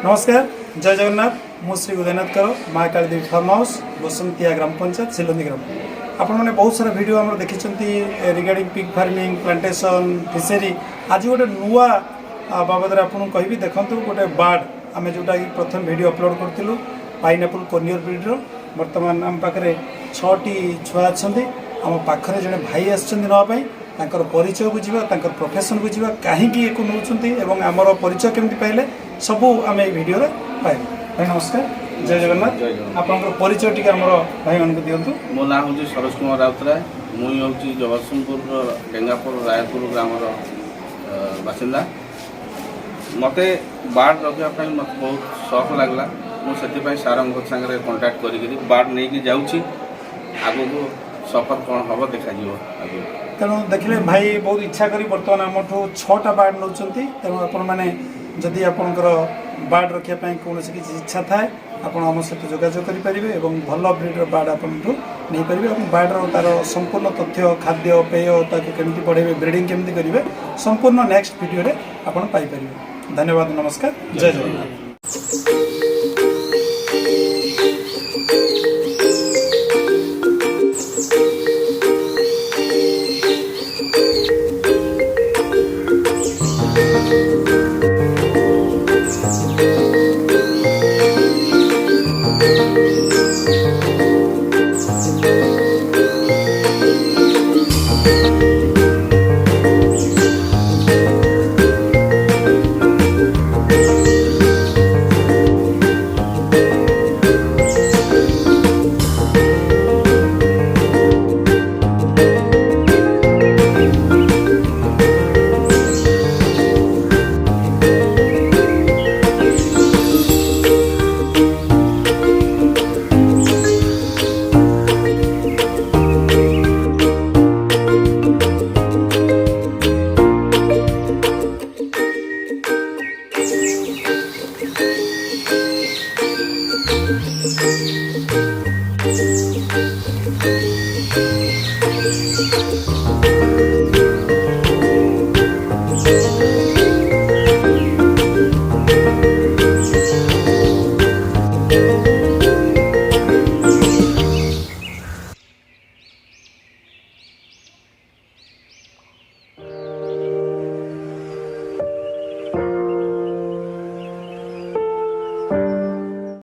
नमस्कार जय जगन्नाथ मु श्री उदयनाथ कर माँ कालीदेवी फार्म हाउस बसंतिया ग्राम पंचायत सिलंदी ग्राम आपण मैंने बहुत सारा वीडियो आम देखी regarding pig farming plantation fishery आज गोटे नुआ बाबद आपको कहि देखु गोटे बार्ड आम जोटा कि प्रथम वीडियो अपलोड करूँ पाइनएप्पल कन्योर ब्रीडर बर्तमान आम पाखे 6टी छुआ अच्छा आम पाखे जड़े भाई आसपाई तांकर परिचय बुझा प्रोफेशन बुझा कहीं नौ आमर परिचय केमती पाइले सबू आम भिडियो पाइबू भाई नमस्कार जय जगन्नाथ आपंकर परिचय टी आम भाई मान दिंतु मो ना हूँ सरोज कुमार राउतराय मुई हूँ जगतसिंहपुर डेंगापुर रायपुर ग्रामर बासिंदा मते बार्ड रखापी मत बहुत शौक लगला मुझे सार सागर कंटाक्ट करी बार्ड नहीं जाऊँगी आगु को सफर कौन हम देखा आगे तेणु देखिले भाई बहुत इच्छा करी बर्तमान आमठू 6टा बार्ड नौ तेणु आपण मैंने जदि आपणकर बार्ड रखापी कौन किसी इच्छा थाए आपण आम सहित जोगाजोग करेंगे और भल ब्रीडर बार्ड आपठू नहीं पारे और बार्डर तार संपूर्ण तथ्य खाद्य पेय केमती बढ़े ब्रीडिंग केमती करेंगे संपूर्ण नेक्स्ट वीडियो आपड़ पाइपर धन्यवाद नमस्कार जय जगन्नाथ।